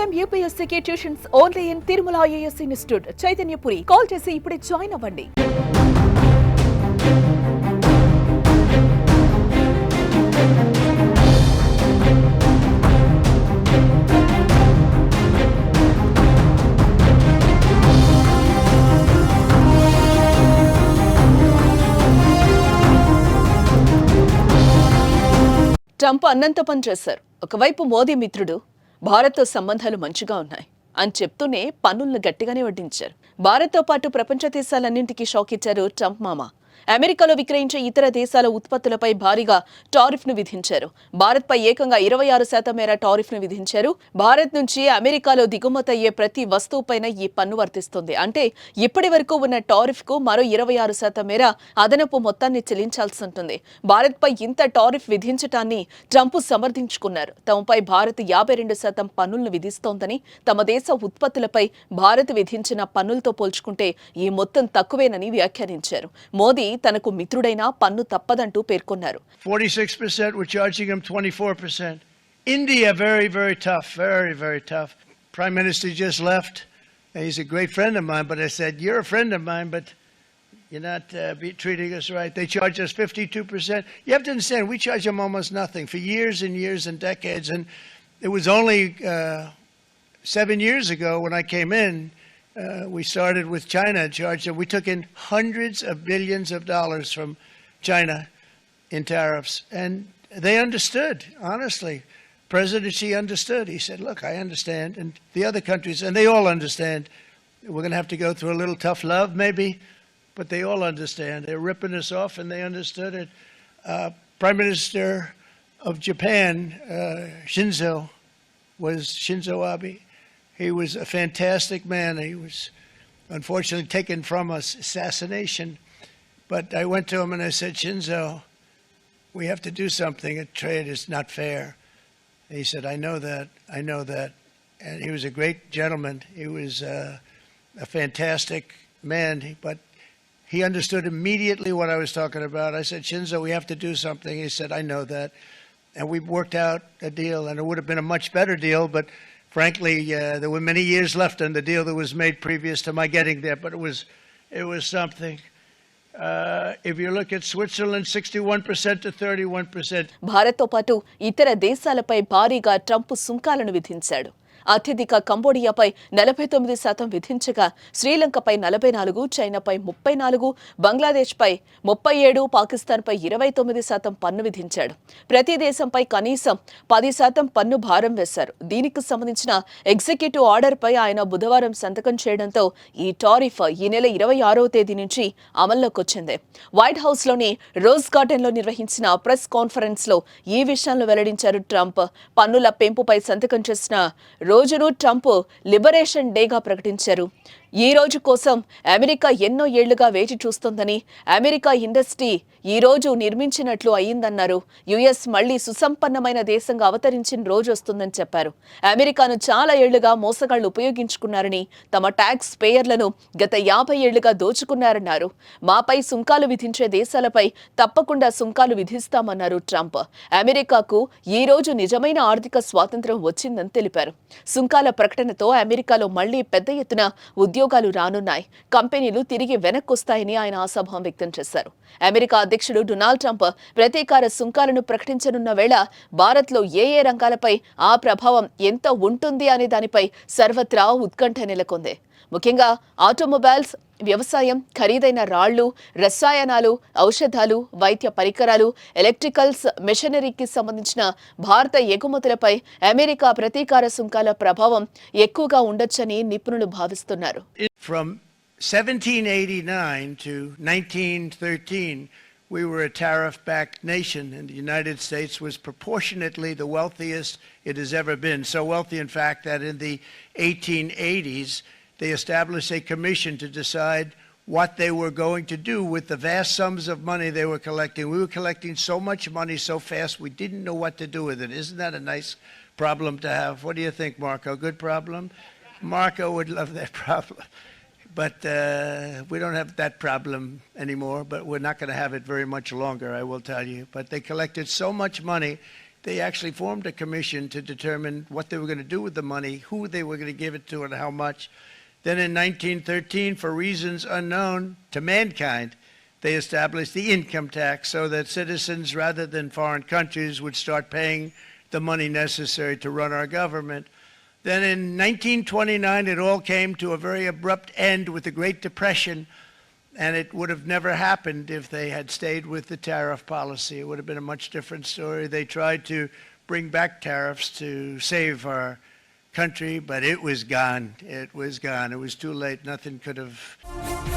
time UPSC tuitions only in Tirumala IAS Institute, Chaitanyapuri. Call chesi ipude join avvandi. Trump అన్నంత పని చేశారు. ఒకవైపు మోదీ మిత్రుడు, భారత్తో సంబంధాలు మంచిగా ఉన్నాయి అని చెప్తూనే పన్నులను గట్టిగానే వడ్డించారు. భారత్తో పాటు ప్రపంచ దేశాలన్నింటికీ షాక్ ఇచ్చారు ట్రంప్ మామ. అమెరికాలో విక్రయించే ఇతర దేశాల ఉత్పత్తులపై భారీగా టారిఫ్ ను విధించారు. భారత్ పై ఏకంగా 26% మేర టారిఫ్ ను విధించారు. భారత్ నుంచి అమెరికాలో దిగుమతి అయ్యే ప్రతి వస్తువుపైన ఈ పన్ను వర్తిస్తుంది. అంటే ఇప్పటి వరకు ఉన్న టారిఫ్ కు మరో 26% మేర అదనపు మొత్తాన్ని చెల్లించాల్సి ఉంటుంది. భారత్ పై ఇంత టారిఫ్ విధించటాన్ని ట్రంప్ సమర్థించుకున్నారు. తమపై భారత్ 52% పన్నులను విధిస్తోందని, తమ దేశ ఉత్పత్తులపై భారత్ విధించిన పన్నులతో పోల్చుకుంటే ఈ మొత్తం తక్కువేనని వ్యాఖ్యానించారు. మోదీ తనకు మిత్రుడైన పన్ను తప్పదంటూ పేర్కొన్నారు. 46%, we're charging him 24%. India, very, very tough, very, very tough. Prime Minister just left. He's a great friend of mine, but I said, you're a friend of mine, but you're not treating us right. They charge us 52%. You have to understand, we charge them almost nothing for years and years and decades. And it was only 7 years ago when I came in, we started with China, Georgia. We took in hundreds of billions of dollars from China in tariffs. And they understood, honestly. President Xi understood. He said, look, I understand. And the other countries, and they all understand. We're going to have to go through a little tough love, maybe. But they all understand. They're ripping us off, and they understood it. Prime Minister of Japan, Shinzo Abe. He was a fantastic man. He was unfortunately taken from us, assassination. But I went to him and I said, Shinzo, we have to do something. A trade is not fair. And he said, I know that. I know that. And he was a great gentleman. He was a fantastic man. But he understood immediately what I was talking about. I said, Shinzo, we have to do something. He said, I know that. And we worked out a deal. And it would have been a much better deal, but frankly, there were many years left in the deal that was made previous to my getting there, but it was something. If you look at Switzerland, 61% to 31%. భారత్తో పాటు ఇతర దేశాలపై భారీగా Trump సుంకాలను విధించాడు. అత్యధిక కంబోడియాపై 49% విధించగా, శ్రీలంకపై 44%, చైనాపై 34%, బంగ్లాదేశ్పై 37%, పాకిస్తాన్పై 29% పన్ను విధించాడు. ప్రతి దేశంపై కనీసం 10% పన్ను భారం వేశారు. దీనికి సంబంధించిన ఎగ్జిక్యూటివ్ ఆర్డర్పై ఆయన బుధవారం సంతకం చేయడంతో ఈ టారిఫ్ ఈ నెల 26వ తేదీ నుంచి అమల్లోకి వచ్చింది. వైట్ హౌస్లోని రోజ్ గార్డెన్లో నిర్వహించిన ప్రెస్ కాన్ఫరెన్స్లో ఈ విషయాలను వెల్లడించారు ట్రంప్. పన్నుల పెంపుపై సంతకం చేసిన రోజును ట్రంప్ లిబరేషన్ డేగా ప్రకటించారు. ఈ రోజు కోసం అమెరికా ఎన్నో ఏళ్లుగా వేచి చూస్తోందని, అమెరికా ఇండస్ట్రీ ఈ రోజు నిర్మించినట్లు అయ్యిందన్నారు. యుఎస్ మళ్లీ సుసంపన్నమైన దేశంగా అవతరించిన రోజు వస్తుందని చెప్పారు. అమెరికాను చాలా ఏళ్లుగా మోసగాళ్లు ఉపయోగించుకున్నారని, తమ ట్యాక్స్ పేయర్లను గత 50 ఏళ్లుగా దోచుకున్నారన్నారు. మాపై సుంకాలు విధించే దేశాలపై తప్పకుండా సుంకాలు విధిస్తామన్నారు ట్రంప్. అమెరికాకు ఈ రోజు నిజమైన ఆర్థిక స్వాతంత్ర్యం వచ్చిందని తెలిపారు. సుంకాల ప్రకటనతో అమెరికాలో మళ్లీ పెద్ద ఎత్తున ఉద్యోగాలు రానున్నాయి, కంపెనీలు తిరిగి వెనక్కొస్తాయని ఆయన ఆశాభావం వ్యక్తం చేశారు. అమెరికా అధ్యక్షుడు డొనాల్డ్ ట్రంప్ ప్రతీకార సుంకాలను ప్రకటించనున్న వేళ భారత్లో ఏ రంగాలపై ఆ ప్రభావం ఎంత ఉంటుంది అనే దానిపై సర్వత్రా ఉత్కంఠ నెలకొంది. ముఖ్యంగా ఆటోమొబైల్స్, వ్యవసాయం, ఖరీదైన రాళ్లు, రసాయనాలు, ఔషధాలు, వైద్య పరికరాలు, ఎలక్ట్రికల్స్, మెషినరీకి సంబంధించిన భారత ఎగుమతులపై అమెరికా ప్రతీకార సుంకాల ప్రభావం ఎక్కువగా ఉండొచ్చని నిపుణులు భావిస్తున్నారు. From 1789 to 1913, we were a tariff-backed nation, and the United States was proportionately the wealthiest it has ever been. So wealthy, in fact, that in the 1880s, they established a commission to decide what they were going to do with the vast sums of money they were collecting. We were collecting so much money so fast, we didn't know what to do with it. Isn't that a nice problem to have? What do you think, Marco? Good problem? Marco would love that problem. But we don't have that problem anymore, but we're not going to have it very much longer, I will tell you. But they collected so much money they actually formed a commission to determine what they were going to do with the money, who they were going to give it to, and how much. Then in 1913, for reasons unknown to mankind, they established the income tax so that citizens, rather than foreign countries, would start paying the money necessary to run our government. Then in 1929, it all came to a very abrupt end with the Great Depression, and it would have never happened if they had stayed with the tariff policy. It would have been a much different story. They tried to bring back tariffs to save our country, but it was gone. It was gone. It was too late. Nothing could have